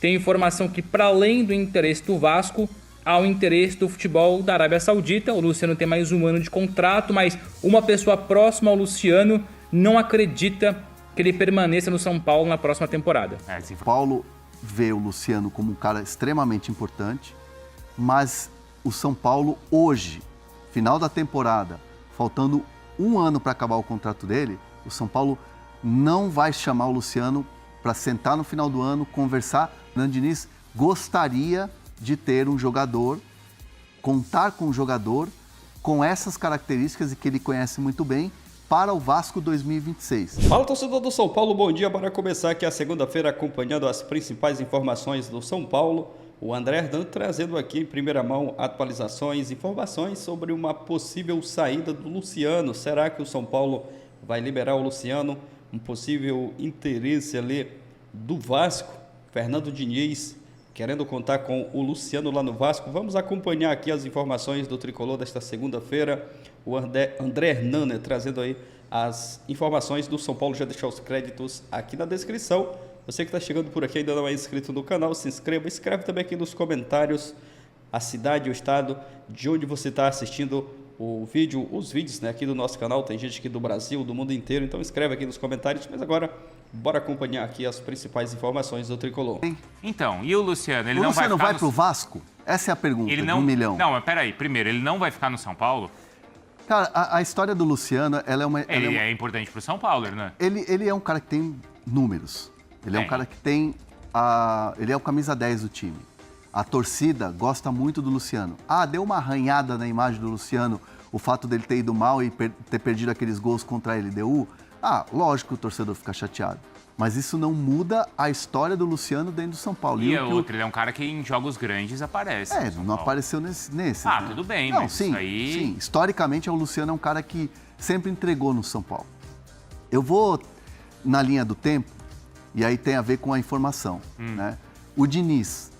tem informação que, para além do interesse do Vasco, há o interesse do futebol da Arábia Saudita. O Luciano tem mais um ano de contrato, mas uma pessoa próxima ao Luciano não acredita que ele permaneça no São Paulo na próxima temporada. São Paulo vê o Luciano como um cara extremamente importante, mas o São Paulo hoje, final da temporada, faltando um ano para acabar o contrato dele, o São Paulo não vai chamar o Luciano para sentar no final do ano, conversar. Fernando Diniz gostaria de ter um jogador, contar com um jogador com essas características e que ele conhece muito bem para o Vasco 2026. Fala, torcedor do São Paulo, bom dia. Bora começar aqui a segunda-feira acompanhando as principais informações do São Paulo. O André Hernan trazendo aqui em primeira mão atualizações, informações sobre uma possível saída do Luciano. Será que o São Paulo vai liberar o Luciano? Um possível interesse ali do Vasco. Fernando Diniz querendo contar com o Luciano lá no Vasco. Vamos acompanhar aqui as informações do Tricolor desta segunda-feira. O André Hernan, né, trazendo aí as informações do São Paulo. Já deixou os créditos aqui na descrição. Você que está chegando por aqui e ainda não é inscrito no canal, se inscreva. Escreve também aqui nos comentários a cidade e o estado de onde você está assistindo o vídeo, os vídeos, né, aqui do nosso canal. Tem gente aqui do Brasil, do mundo inteiro, então escreve aqui nos comentários. Mas agora, bora acompanhar aqui as principais informações do Tricolor. Então, e o Luciano? O Luciano vai para o Vasco? Essa é a pergunta, ele de não... 1 milhão. Não, mas peraí. Primeiro, ele não vai ficar no São Paulo? Cara, a história do Luciano, ela é uma... Ele é importante para o São Paulo, né? Ele é um cara que tem números. Ele é um cara que tem... Ele é o camisa 10 do time. A torcida gosta muito do Luciano. Deu uma arranhada na imagem do Luciano, o fato dele ter ido mal e ter perdido aqueles gols contra a LDU. Lógico que o torcedor fica chateado. Mas isso não muda a história do Luciano dentro do São Paulo. E outro, ele é um cara que em jogos grandes aparece. Não apareceu nesse. Né? Tudo bem, não, mas sim, isso aí... Sim, historicamente o Luciano é um cara que sempre entregou no São Paulo. Eu vou na linha do tempo, e aí tem a ver com a informação. Né? O Diniz,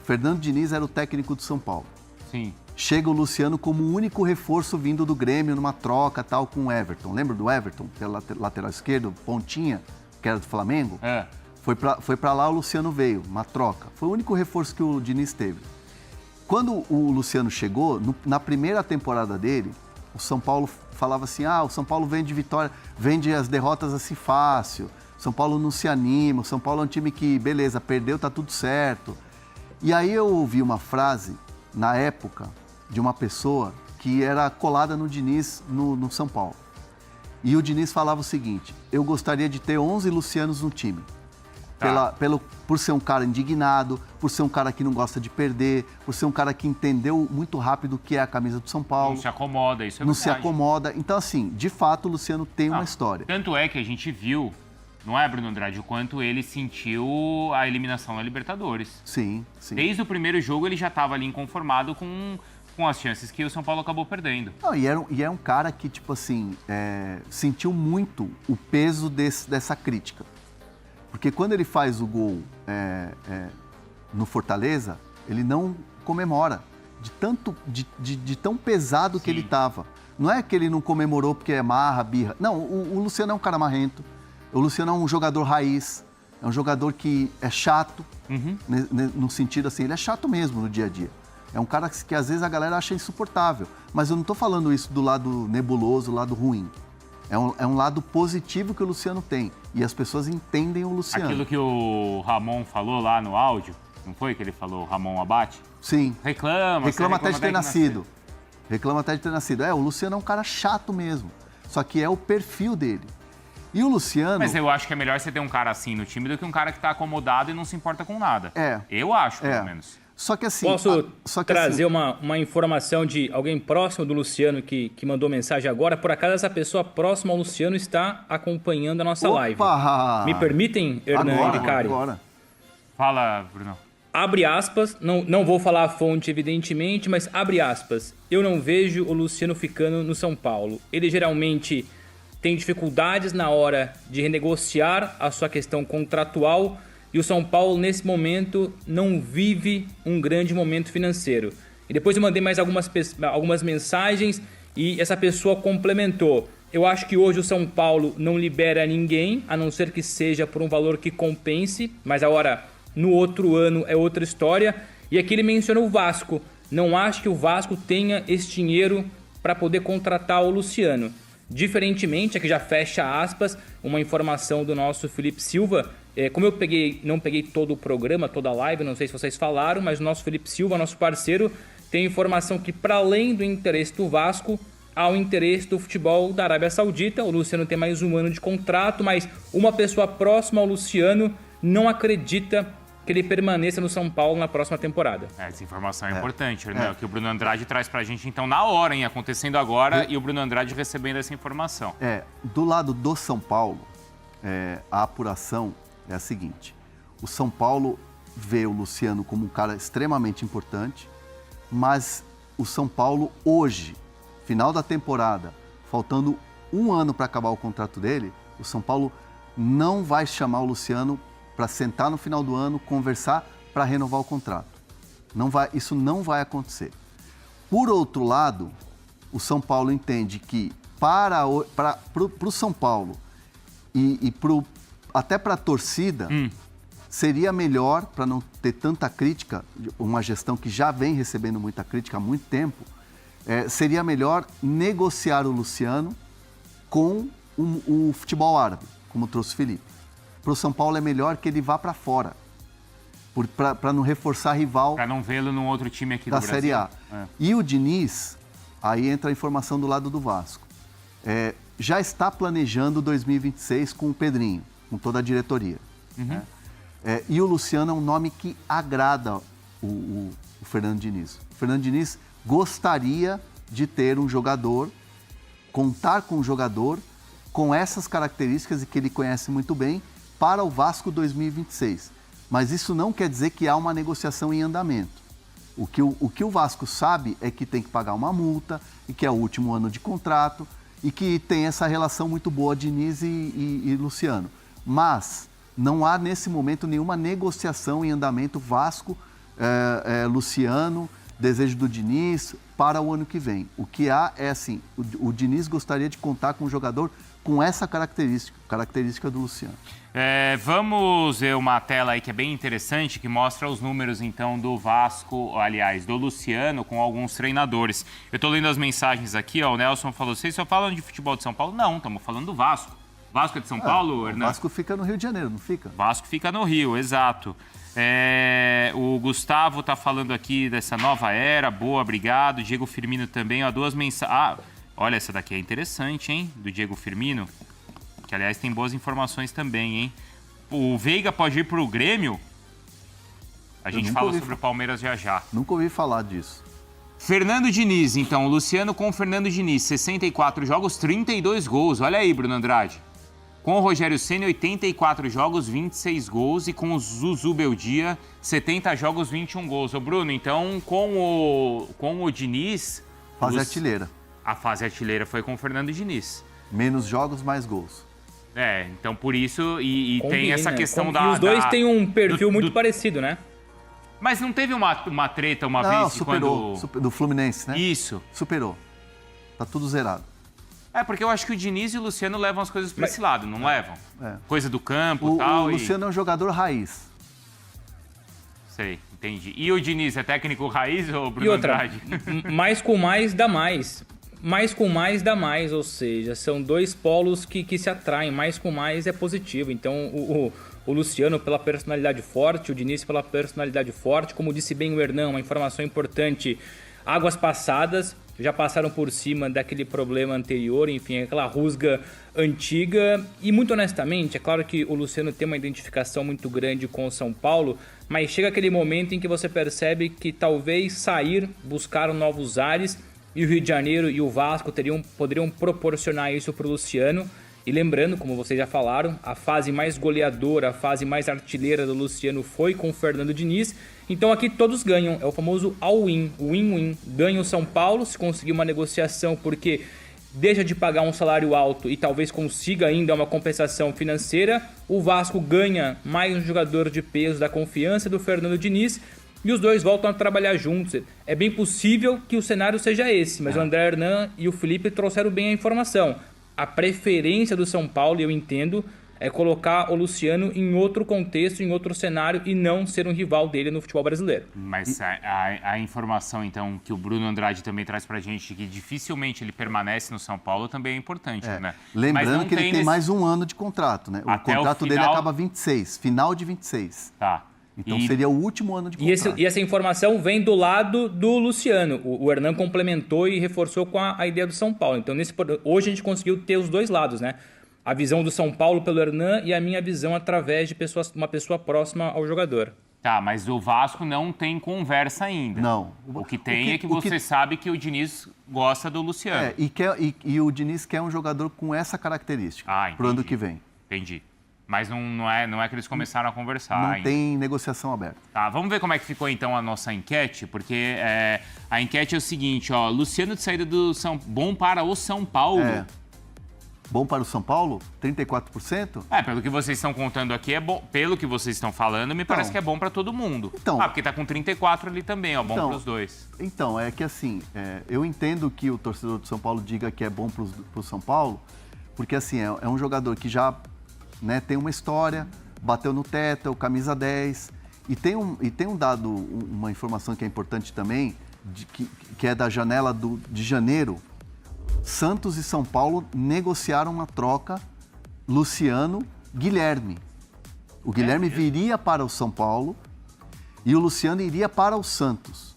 Fernando Diniz era o técnico do São Paulo. Sim. Chega o Luciano como o único reforço vindo do Grêmio numa troca tal com o Everton. Lembra do Everton, que era lateral esquerdo, pontinha, que era do Flamengo? Foi pra lá, o Luciano veio, uma troca. Foi o único reforço que o Diniz teve. Quando o Luciano chegou, na primeira temporada dele, o São Paulo falava assim, o São Paulo vende vitória, vende as derrotas assim fácil, o São Paulo não se anima, o São Paulo é um time que, beleza, perdeu, tá tudo certo. E aí eu ouvi uma frase, na época, de uma pessoa que era colada no Diniz no São Paulo. E o Diniz falava o seguinte, eu gostaria de ter 11 Lucianos no time. Por ser um cara indignado, por ser um cara que não gosta de perder, por ser um cara que entendeu muito rápido o que é a camisa do São Paulo. Não se acomoda, isso é Não verdade. se acomoda. Então, assim, de fato, o Luciano tem uma história. Tanto é que a gente viu, não é, Bruno Andrade, o quanto ele sentiu a eliminação na Libertadores. Sim, sim. Desde o primeiro jogo ele já estava ali inconformado com as chances que o São Paulo acabou perdendo. E é um cara que, tipo assim, sentiu muito o peso dessa crítica. Porque quando ele faz o gol no Fortaleza, ele não comemora. De tão pesado que ele estava. Não é que ele não comemorou porque é marra, birra. Não, o Luciano é um cara marrento. O Luciano é um jogador raiz. É um jogador que é chato, no sentido assim, ele é chato mesmo no dia a dia. É um cara que às vezes a galera acha insuportável. Mas eu não estou falando isso do lado nebuloso, do lado ruim. É um lado positivo que o Luciano tem. E as pessoas entendem o Luciano. Aquilo que o Ramon falou lá no áudio, não foi que ele falou, Ramon Abate? Sim. Reclama até de ter nascido. Reclama até de ter nascido. O Luciano é um cara chato mesmo. Só que é o perfil dele. E o Luciano... Mas eu acho que é melhor você ter um cara assim no time do que um cara que está acomodado e não se importa com nada. Eu acho, pelo menos. Só que assim... Posso trazer uma informação de alguém próximo do Luciano que mandou mensagem agora? Por acaso essa pessoa próxima ao Luciano está acompanhando a nossa live. Me permitem, Hernan e Vicari? Agora. Fala, Bruno. Abre aspas, não vou falar a fonte evidentemente, mas abre aspas. Eu não vejo o Luciano ficando no São Paulo. Ele geralmente tem dificuldades na hora de renegociar a sua questão contratual e o São Paulo, nesse momento, não vive um grande momento financeiro. E depois eu mandei mais algumas mensagens e essa pessoa complementou. Eu acho que hoje o São Paulo não libera ninguém, a não ser que seja por um valor que compense, mas agora no outro ano é outra história. E aqui ele menciona o Vasco. Não acho que o Vasco tenha esse dinheiro para poder contratar o Luciano. Diferentemente, aqui já fecha aspas, uma informação do nosso Felipe Silva. Como eu não peguei todo o programa, toda a live, não sei se vocês falaram, mas o nosso Felipe Silva, nosso parceiro, tem informação que, para além do interesse do Vasco, há o interesse do futebol da Arábia Saudita. O Luciano tem mais um ano de contrato, mas uma pessoa próxima ao Luciano não acredita que ele permaneça no São Paulo na próxima temporada. Essa informação é importante, né? Que o Bruno Andrade traz pra gente, então, na hora, hein? Acontecendo agora, e o Bruno Andrade recebendo essa informação. Do lado do São Paulo, a apuração é a seguinte. O São Paulo vê o Luciano como um cara extremamente importante, mas o São Paulo hoje, final da temporada, faltando um ano para acabar o contrato dele, o São Paulo não vai chamar o Luciano para sentar no final do ano, conversar para renovar o contrato. Isso não vai acontecer. Por outro lado, o São Paulo entende que para o São Paulo e até para a torcida, seria melhor, para não ter tanta crítica, uma gestão que já vem recebendo muita crítica há muito tempo, seria melhor negociar o Luciano com o futebol árabe, como trouxe o Felipe. Para o São Paulo é melhor que ele vá para fora, para não reforçar rival. Para não vê-lo num outro time aqui do Brasil. Da Série A. E o Diniz, aí entra a informação do lado do Vasco, já está planejando 2026 com o Pedrinho, com toda a diretoria. E o Luciano é um nome que agrada o Fernando Diniz. O Fernando Diniz gostaria de ter um jogador, contar com um jogador com essas características e que ele conhece muito bem para o Vasco 2026. Mas isso não quer dizer que há uma negociação em andamento. O que o Vasco sabe é que tem que pagar uma multa e que é o último ano de contrato e que tem essa relação muito boa Diniz e Luciano. Mas não há nesse momento nenhuma negociação em andamento Vasco, Luciano, desejo do Diniz para o ano que vem. O que há é assim, o Diniz gostaria de contar com um jogador com essa característica do Luciano. Vamos ver uma tela aí que é bem interessante, que mostra os números, então, do Vasco, aliás, do Luciano, com alguns treinadores. Eu tô lendo as mensagens aqui, ó, o Nelson falou, vocês só falam de futebol de São Paulo? Não, estamos falando do Vasco. Vasco é de São Paulo, Hernan? O Vasco fica no Rio de Janeiro, não fica? Vasco fica no Rio, exato. O Gustavo tá falando aqui dessa nova era, boa, obrigado. Diego Firmino também, ó, duas mensagens. Olha, essa daqui é interessante, hein? Do Diego Firmino. Que, aliás, tem boas informações também, hein? O Veiga pode ir pro Grêmio? A gente fala sobre o Palmeiras já. Nunca ouvi falar disso. Fernando Diniz, então. O Luciano com o Fernando Diniz. 64 jogos, 32 gols. Olha aí, Bruno Andrade. Com o Rogério Ceni, 84 jogos, 26 gols. E com o Zuzu Beldia, 70 jogos, 21 gols. Ô, Bruno, então, com o Diniz... Fase artilheira. A fase artilheira foi com o Fernando Diniz. Menos jogos, mais gols. Então por isso, e tem essa questão E os dois têm um perfil muito parecido, né? Mas não teve uma treta uma vez? Não, superou. Do Fluminense, né? Isso. Superou. Tá tudo zerado. Porque eu acho que o Diniz e o Luciano levam as coisas pra esse lado, não levam? Coisa do campo e tal. O Luciano é um jogador raiz. Sei, entendi. E o Diniz é técnico raiz ou Bruno E outra, Andrade? mais com mais dá mais. Mais com mais dá mais, ou seja, são dois polos que se atraem. Mais com mais é positivo. Então, o Luciano pela personalidade forte, o Diniz pela personalidade forte. Como disse bem o Hernan, uma informação importante, águas passadas, já passaram por cima daquele problema anterior, enfim, aquela rusga antiga. E muito honestamente, é claro que o Luciano tem uma identificação muito grande com o São Paulo, mas chega aquele momento em que você percebe que talvez sair, buscar novos ares, e o Rio de Janeiro e o Vasco poderiam proporcionar isso para o Luciano. E lembrando, como vocês já falaram, a fase mais goleadora, a fase mais artilheira do Luciano foi com o Fernando Diniz. Então aqui todos ganham, é o famoso all-in, win-win. Ganha o São Paulo se conseguir uma negociação, porque deixa de pagar um salário alto e talvez consiga ainda uma compensação financeira. O Vasco ganha mais um jogador de peso da confiança do Fernando Diniz. E os dois voltam a trabalhar juntos. É bem possível que o cenário seja esse, mas o André Hernan e o Felipe trouxeram bem a informação. A preferência do São Paulo, eu entendo, é colocar o Luciano em outro contexto, em outro cenário e não ser um rival dele no futebol brasileiro. Mas a informação, então, que o Bruno Andrade também traz pra gente, que dificilmente ele permanece no São Paulo, também é importante, né? Lembrando que ele tem mais um ano de contrato, né? O contrato dele acaba 26, final de 26. Tá. Então seria o último ano de contrato. E essa informação vem do lado do Luciano. O Hernan complementou e reforçou com a ideia do São Paulo. Então, hoje a gente conseguiu ter os dois lados, né? A visão do São Paulo pelo Hernan e a minha visão através de uma pessoa próxima ao jogador. Tá, mas o Vasco não tem conversa ainda. Não. O que tem é que você sabe que o Diniz gosta do Luciano. E o Diniz quer um jogador com essa característica pro ano que vem. Entendi. Mas não é que eles começaram a conversar não ainda. Tem negociação aberta. Tá, vamos ver como é que ficou então a nossa enquete, porque a enquete é o seguinte, ó, Luciano de saída do bom para o São Paulo. Bom para o São Paulo? 34%? Pelo que vocês estão contando aqui, é bom. Pelo que vocês estão falando, me parece que é bom para todo mundo. Porque tá com 34 ali também, ó, bom para os dois. Então, é que assim, eu entendo que o torcedor do São Paulo diga que é bom para o São Paulo, porque assim, é um jogador que já tem uma história, bateu no teto, é o camisa 10. E tem um dado, uma informação que é importante também, que é da janela de janeiro. Santos e São Paulo negociaram uma troca Luciano-Guilherme. O Guilherme viria para o São Paulo e o Luciano iria para o Santos.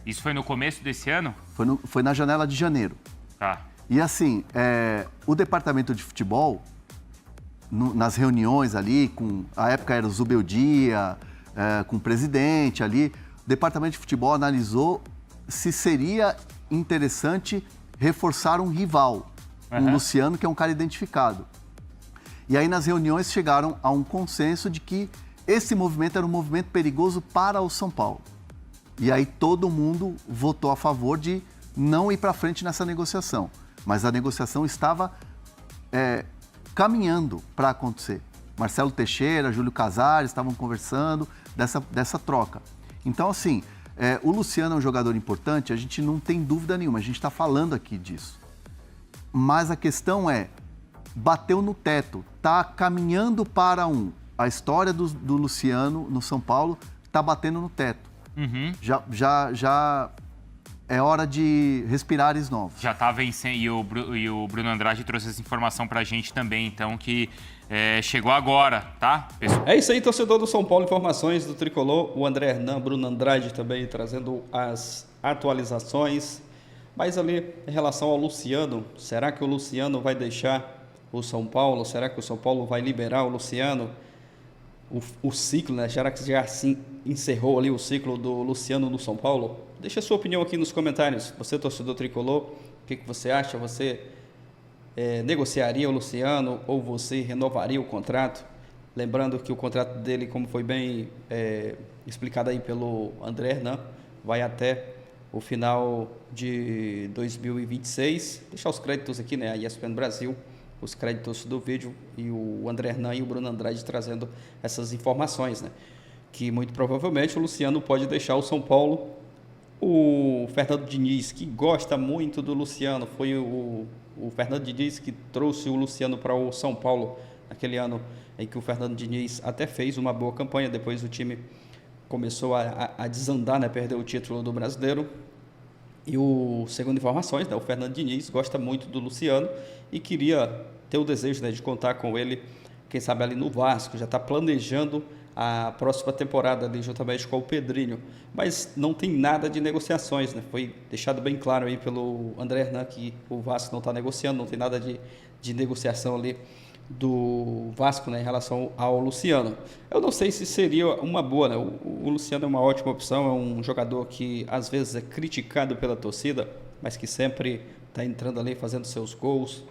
Isso foi no começo desse ano? Foi na janela de janeiro. Tá. E assim, o departamento de futebol, nas reuniões ali, a época era o Zubeldia, com o presidente ali, o departamento de futebol analisou se seria interessante reforçar um rival, o Luciano, que é um cara identificado. E aí nas reuniões chegaram a um consenso de que esse movimento era um movimento perigoso para o São Paulo. E aí todo mundo votou a favor de não ir para frente nessa negociação. Mas a negociação estava caminhando para acontecer. Marcelo Teixeira, Júlio Casares estavam conversando dessa troca. Então, assim, o Luciano é um jogador importante, a gente não tem dúvida nenhuma, a gente está falando aqui disso. Mas a questão bateu no teto, está caminhando para a história do Luciano no São Paulo está batendo no teto. Já é hora de respirar ares novos. Já está vencendo, e o Bruno Andrade trouxe essa informação para a gente também, então, que chegou agora, tá? É isso aí, torcedor do São Paulo, informações do Tricolor, o André Hernan, Bruno Andrade também trazendo as atualizações. Mas ali, em relação ao Luciano, será que o Luciano vai deixar o São Paulo? Será que o São Paulo vai liberar o Luciano? O ciclo, né? Será que já assim encerrou ali o ciclo do Luciano no São Paulo? Deixa a sua opinião aqui nos comentários. Você, torcedor tricolor, o que você acha? Você negociaria o Luciano ou você renovaria o contrato? Lembrando que o contrato dele, como foi bem explicado aí pelo André Hernan, vai até o final de 2026. Deixar os créditos aqui, né? A ESPN Brasil, os créditos do vídeo, e o André Hernan e o Bruno Andrade trazendo essas informações, né? Que muito provavelmente o Luciano pode deixar o São Paulo. O Fernando Diniz, que gosta muito do Luciano, foi o Fernando Diniz que trouxe o Luciano para o São Paulo naquele ano em que o Fernando Diniz até fez uma boa campanha. Depois o time começou a desandar, né? Perdeu o título do Brasileiro. E segundo informações, né, o Fernando Diniz gosta muito do Luciano e queria ter o desejo, né, de contar com ele, quem sabe ali no Vasco. Já está planejando a próxima temporada ali juntamente com o Pedrinho. Mas não tem nada de negociações, né? Foi deixado bem claro aí pelo André Hernan que o Vasco não está negociando, não tem nada de negociação ali do Vasco, né, em relação ao Luciano. Eu não sei se seria uma boa, né? O Luciano é uma ótima opção, é um jogador que às vezes é criticado pela torcida, mas que sempre está entrando ali fazendo seus gols.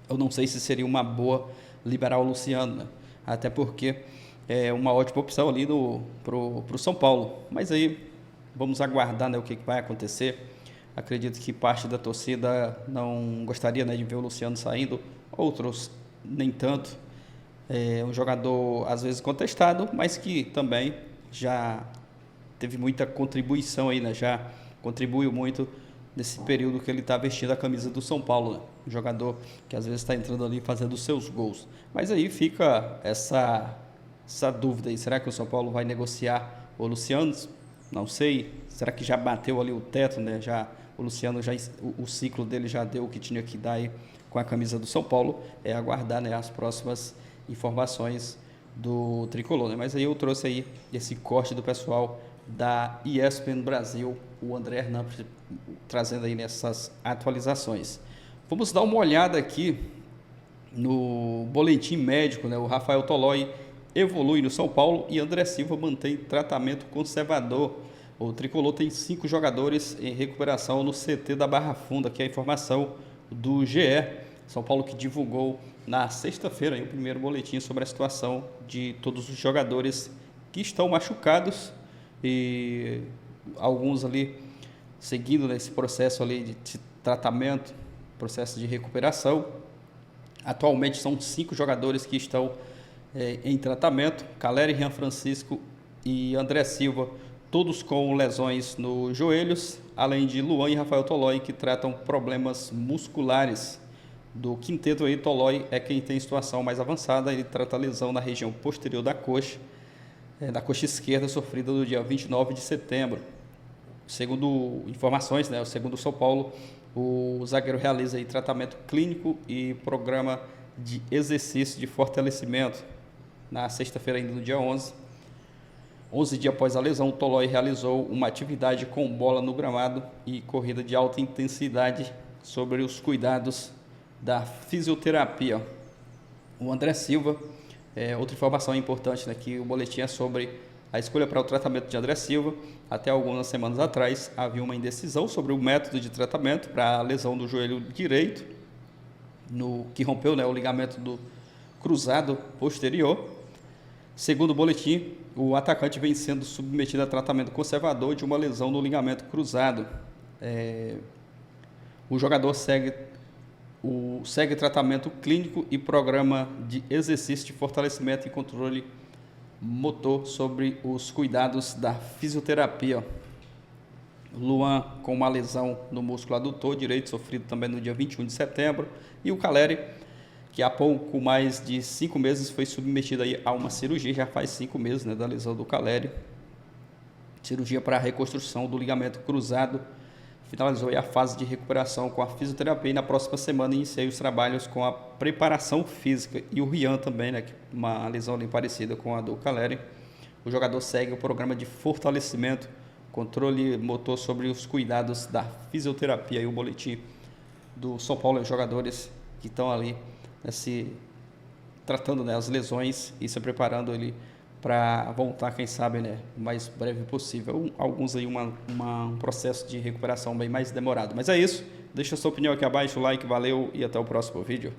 Eu não sei se seria uma boa liberar o Luciano, né? Até porque é uma ótima opção ali pro São Paulo. Mas aí vamos aguardar, né, o que vai acontecer. Acredito que parte da torcida não gostaria, né, de ver o Luciano saindo, outros nem tanto. É um jogador às vezes contestado, mas que também já teve muita contribuição aí, né? Já contribuiu muito nesse período que ele está vestindo a camisa do São Paulo, né? Um jogador que às vezes está entrando ali fazendo os seus gols. Mas aí fica essa dúvida aí, será que o São Paulo vai negociar o Luciano? Não sei, será que já bateu ali o teto, né? O Luciano, o ciclo dele já deu o que tinha que dar aí com a camisa do São Paulo, é aguardar, né, as próximas informações do Tricolor, né? Mas aí eu trouxe aí esse corte do pessoal da ESPN Brasil, o André Hernandes trazendo aí nessas atualizações. Vamos dar uma olhada aqui no boletim médico, né? O Rafael Tolói evolui no São Paulo e André Silva mantém tratamento conservador. O Tricolor tem 5 jogadores em recuperação no CT da Barra Funda, que é a informação do GE. São Paulo que divulgou na sexta-feira o primeiro boletim sobre a situação de todos os jogadores que estão machucados e alguns ali seguindo nesse processo ali de tratamento, processo de recuperação. Atualmente são 5 jogadores que estão em tratamento: Caleri, Rian Francisco e André Silva, todos com lesões nos joelhos, além de Luan e Rafael Tolói, que tratam problemas musculares. Do quinteto aí, Tolói é quem tem situação mais avançada, ele trata a lesão na região posterior da coxa esquerda, sofrida no dia 29 de setembro. Segundo informações, né, segundo o São Paulo, o zagueiro realiza aí tratamento clínico e programa de exercício de fortalecimento. Na sexta-feira, ainda no dia 11 dias após a lesão, o Tolói realizou uma atividade com bola no gramado e corrida de alta intensidade sobre os cuidados da fisioterapia. O André Silva, outra informação importante, né, que o boletim é sobre a escolha para o tratamento de André Silva. Até algumas semanas atrás havia uma indecisão sobre o método de tratamento para a lesão do joelho direito, que rompeu, né, o ligamento do cruzado posterior. Segundo o boletim, o atacante vem sendo submetido a tratamento conservador de uma lesão no ligamento cruzado. O jogador segue tratamento clínico e programa de exercício de fortalecimento e controle motor sobre os cuidados da fisioterapia. Luan com uma lesão no músculo adutor direito, sofrido também no dia 21 de setembro. E o Caleri, que há pouco mais de 5 meses foi submetido aí a uma cirurgia, já faz 5 meses, né, da lesão do Caleri. Cirurgia para a reconstrução do ligamento cruzado. Finalizou aí a fase de recuperação com a fisioterapia e na próxima semana iniciei os trabalhos com a preparação física. E o Rian também, né, uma lesão ali parecida com a do Caleri. O jogador segue o programa de fortalecimento, controle motor sobre os cuidados da fisioterapia. E o boletim do São Paulo, os jogadores que estão ali tratando, né, as lesões e se preparando ali para voltar, quem sabe, né, o mais breve possível. Alguns aí um processo de recuperação bem mais demorado. Mas é isso. Deixa a sua opinião aqui abaixo, like, valeu e até o próximo vídeo.